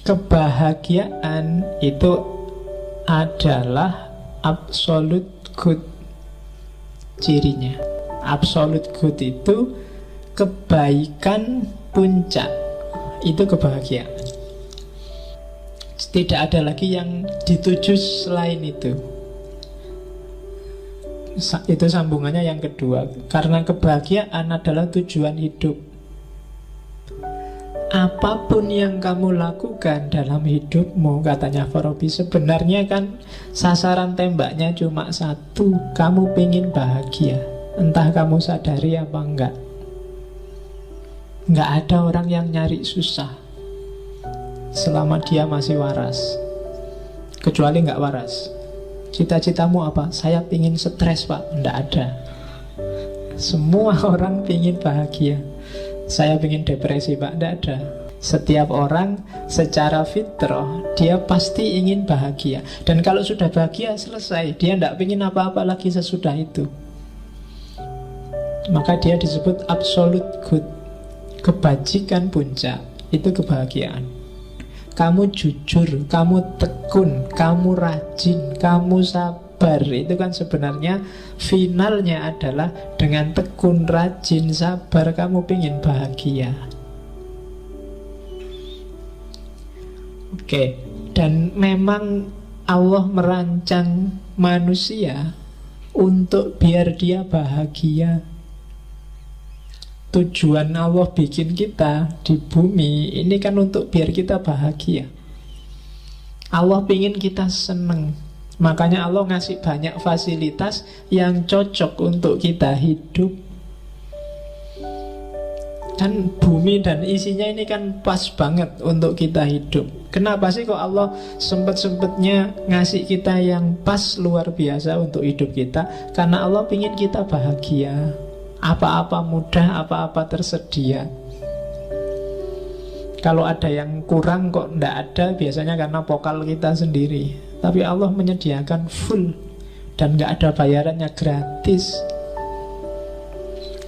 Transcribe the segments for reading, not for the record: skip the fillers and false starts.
Kebahagiaan itu adalah absolute good cirinya. Absolute good itu kebaikan puncak. Itu kebahagiaan. Tidak ada lagi yang dituju selain itu. Itu sambungannya yang kedua. Karena kebahagiaan adalah tujuan hidup. Apapun yang kamu lakukan dalam hidupmu, katanya Farabi, sebenarnya kan sasaran tembaknya cuma satu. Kamu pengen bahagia, entah kamu sadari apa enggak. Enggak ada orang yang nyari susah selama dia masih waras. Kecuali enggak waras. Cita-citamu apa? Saya pengen stres, Pak. Enggak ada. Semua orang pengen bahagia. Saya pengen depresi, Pak. Enggak ada. Setiap orang secara fitrah dia pasti ingin bahagia. Dan kalau sudah bahagia selesai. Dia enggak pengen apa-apa lagi sesudah itu. Maka dia disebut absolute good. Kebajikan puncak itu kebahagiaan. Kamu jujur, kamu tekun, kamu rajin, kamu sabar. Itu kan sebenarnya finalnya adalah dengan tekun, rajin, sabar kamu pengen bahagia. Oke, dan memang Allah merancang manusia untuk biar dia bahagia. Tujuan Allah bikin kita di bumi ini kan untuk biar kita bahagia. Allah ingin kita seneng. Makanya Allah ngasih banyak fasilitas yang cocok untuk kita hidup. Kan bumi dan isinya ini kan pas banget untuk kita hidup. Kenapa sih kok Allah sempet-sempetnya ngasih kita yang pas luar biasa untuk hidup kita? Karena Allah ingin kita bahagia. Apa-apa mudah, apa-apa tersedia. Kalau ada yang kurang kok ndak ada, biasanya karena pokal kita sendiri. Tapi Allah menyediakan full. Dan gak ada bayarannya, gratis.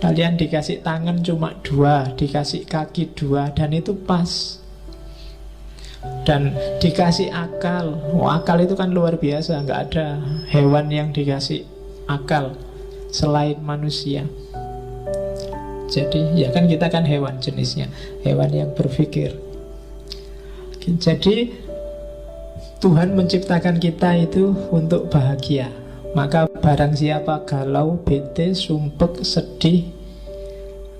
Kalian dikasih tangan cuma 2, dikasih kaki 2, dan itu pas. Dan dikasih akal. Akal itu kan luar biasa. Gak ada hewan yang dikasih akal selain manusia. Jadi ya kan kita kan hewan jenisnya, hewan yang berpikir. Jadi Tuhan menciptakan kita itu untuk bahagia. Maka barang siapa galau, bete, sumpek, sedih,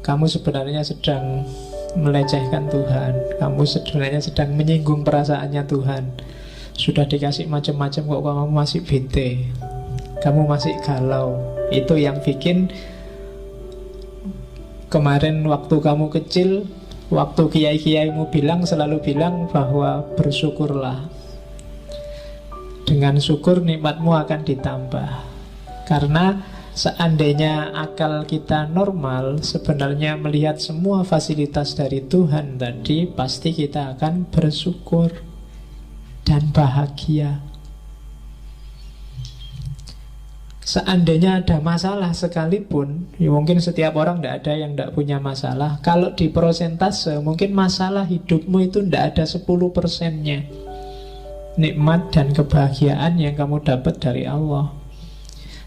kamu sebenarnya sedang melecehkan Tuhan. Kamu sebenarnya sedang menyinggung perasaannya Tuhan. Sudah dikasih macam-macam kok kamu masih bete, kamu masih galau. Itu yang bikin kemarin waktu kamu kecil, waktu kiai-kiaimu selalu bilang bahwa bersyukurlah. Dengan syukur nikmatmu akan ditambah. Karena seandainya akal kita normal, sebenarnya melihat semua fasilitas dari Tuhan tadi, pasti kita akan bersyukur dan bahagia. Seandainya ada masalah sekalipun, ya mungkin setiap orang tidak ada yang tidak punya masalah. Kalau di persentase, mungkin masalah hidupmu itu tidak ada 10%-nya nikmat dan kebahagiaan yang kamu dapat dari Allah.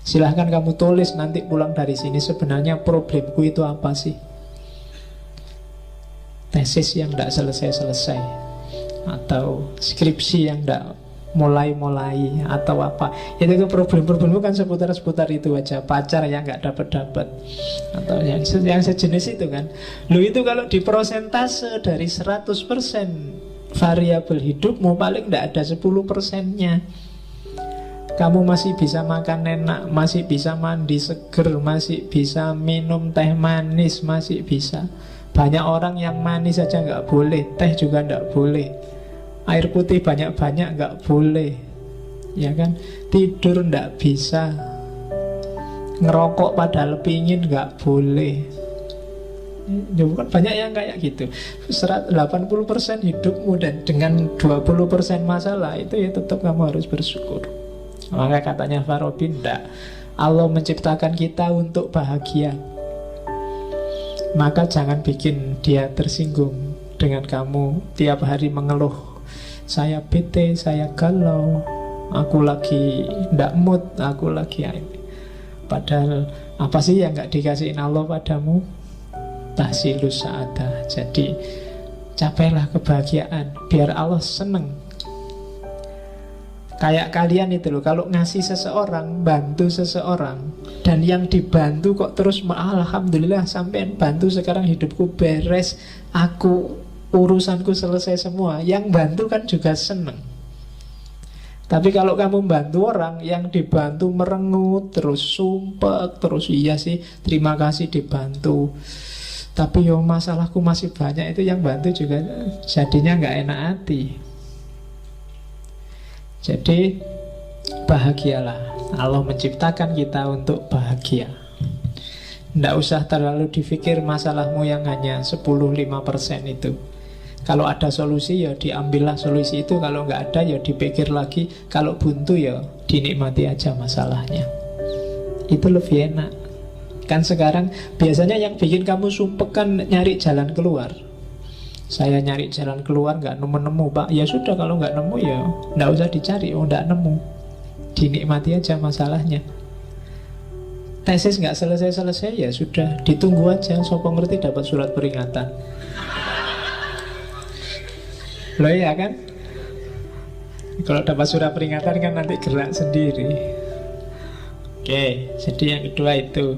Silahkan kamu tulis nanti pulang dari sini, sebenarnya problemku itu apa sih? Tesis yang tidak selesai-selesai, atau skripsi yang tidak mulai-mulai, atau apa. Itu problem-problemmu kan seputar-seputar itu aja. Pacar yang gak dapat-dapat, atau yang sejenis itu kan. Lu itu kalau di persentase dari 100% variabel hidupmu, paling gak ada 10%-nya. Kamu masih bisa makan enak, masih bisa mandi seger, masih bisa minum teh manis, masih bisa. Banyak orang yang manis saja gak boleh, teh juga gak boleh, air putih banyak-banyak nggak boleh, ya kan? Tidur nggak bisa, ngerokok padahal pingin nggak boleh. Ya bukan banyak yang kayak gitu. 80% hidupmu dan dengan 20% masalah itu ya tetap kamu harus bersyukur. Maka katanya Farabi, enggak, Allah menciptakan kita untuk bahagia. maka jangan bikin dia tersinggung dengan kamu tiap hari mengeluh, saya bete, saya galau, aku lagi ndak mood, aku lagi ini. Padahal apa sih yang gak dikasihin Allah padamu? Tahsilus sa'adah. Jadi capailah kebahagiaan biar Allah seneng. Kayak kalian itu loh, kalau ngasih seseorang, bantu seseorang, dan yang dibantu kok terus alhamdulillah sampean bantu sekarang hidupku beres, aku urusanku selesai semua, yang bantu kan juga seneng. Tapi kalau kamu bantu orang, yang dibantu merengut, terus sumpek, terus iya sih terima kasih dibantu, tapi yo masalahku masih banyak, itu yang bantu juga jadinya nggak enak hati. Jadi bahagialah. Allah menciptakan kita untuk bahagia. Tidak usah terlalu dipikir masalahmu yang hanya 10-5% itu. Kalau ada solusi ya diambillah solusi itu. Kalau nggak ada ya dipikir lagi. Kalau buntu ya dinikmati aja masalahnya. Itu lebih enak. Kan sekarang biasanya yang bikin kamu sumpek kan nyari jalan keluar. Saya nyari jalan keluar nggak nemu-nemu Pak. Ya sudah, kalau nggak nemu ya nggak usah dicari, nggak nemu, dinikmati aja masalahnya. Tesis nggak selesai-selesai ya sudah, ditunggu aja. Sopo ngerti dapat surat peringatan. Loh ya kan? Kalau dapat surat peringatan kan nanti gerak sendiri. Oke, jadi yang kedua itu.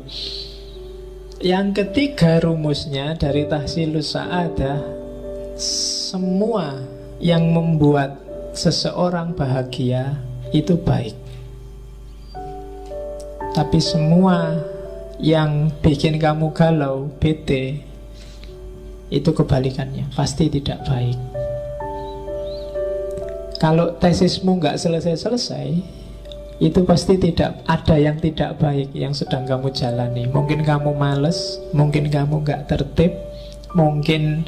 Yang ketiga rumusnya dari tahsilus sa'adah, semua yang membuat seseorang bahagia itu baik. Tapi semua yang bikin kamu galau, bete, itu kebalikannya, pasti tidak baik. Kalau tesismu nggak selesai-selesai, itu pasti tidak ada yang tidak baik yang sedang kamu jalani. Mungkin kamu males, mungkin kamu nggak tertib, mungkin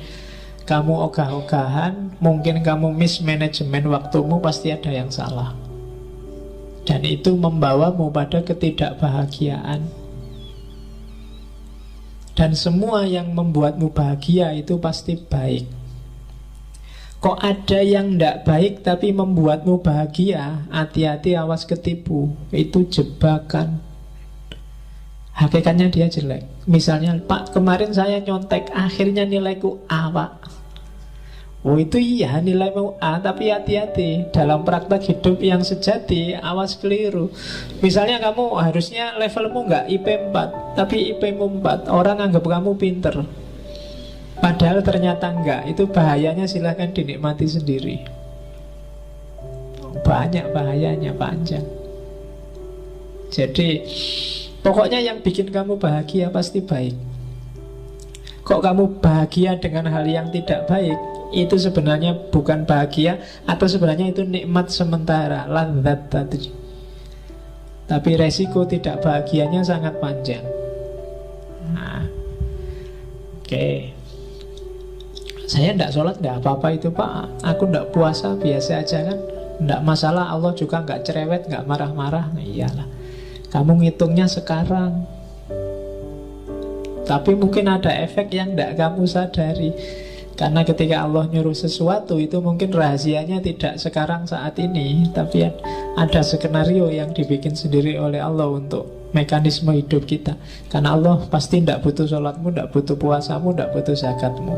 kamu ogah-ogahan, mungkin kamu mismanajemen waktumu, pasti ada yang salah. Dan itu membawamu pada ketidakbahagiaan. Dan semua yang membuatmu bahagia itu pasti baik. Kok ada yang tidak baik tapi membuatmu bahagia, hati-hati, awas ketipu. Itu jebakan. Hakikatnya dia jelek. Misalnya, Pak, kemarin saya nyontek, akhirnya nilaiku A, Pak. Oh itu iya, nilaimu A, tapi hati-hati dalam praktek hidup yang sejati, awas keliru. Misalnya kamu harusnya levelmu nggak IP 4, tapi IP-mu 4, orang anggap kamu pinter, padahal ternyata enggak. Itu bahayanya, silahkan dinikmati sendiri. Banyak bahayanya, panjang. Jadi pokoknya yang bikin kamu bahagia pasti baik. Kok kamu bahagia dengan hal yang tidak baik, itu sebenarnya bukan bahagia, atau sebenarnya itu nikmat sementara, ladzat tadi. Tapi resiko tidak bahagianya sangat panjang. Nah, oke. Saya tidak sholat, tidak apa-apa itu Pak. Aku tidak puasa, biasa aja kan. Tidak masalah, Allah juga nggak cerewet, nggak marah-marah. Nah, iyalah. Kamu ngitungnya sekarang. Tapi mungkin ada efek yang tidak kamu sadari. Karena ketika Allah nyuruh sesuatu, itu mungkin rahasianya tidak sekarang saat ini, tapi ada skenario yang dibikin sendiri oleh Allah untuk mekanisme hidup kita. Karena Allah pasti tidak butuh sholatmu, tidak butuh puasamu, tidak butuh zakatmu.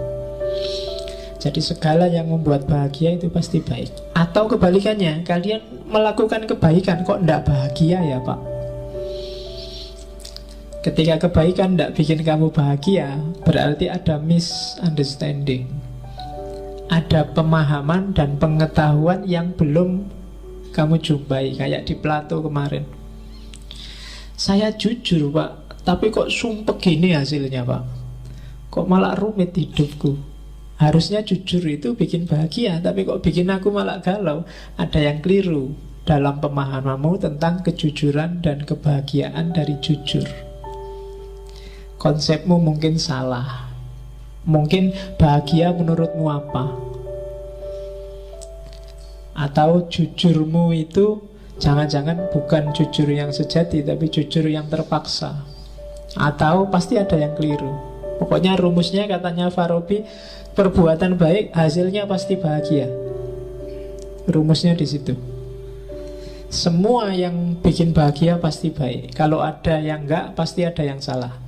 Jadi segala yang membuat bahagia itu pasti baik. Atau kebalikannya, kalian melakukan kebaikan kok tidak bahagia ya Pak. Ketika kebaikan tidak bikin kamu bahagia, berarti ada misunderstanding, ada pemahaman dan pengetahuan yang belum kamu jumpai. Kayak di Plato kemarin, saya jujur Pak, tapi kok sumpek gini hasilnya Pak. Kok malah rumit hidupku. Harusnya jujur itu bikin bahagia, tapi kok bikin aku malah galau. Ada yang keliru dalam pemahamanmu tentang kejujuran dan kebahagiaan dari jujur. Konsepmu mungkin salah. Mungkin bahagia menurutmu apa? Atau jujurmu itu jangan-jangan bukan jujur yang sejati, tapi jujur yang terpaksa. Atau pasti ada yang keliru. Pokoknya rumusnya katanya Farabi, perbuatan baik hasilnya pasti bahagia. Rumusnya di situ. Semua yang bikin bahagia pasti baik. Kalau ada yang enggak, pasti ada yang salah.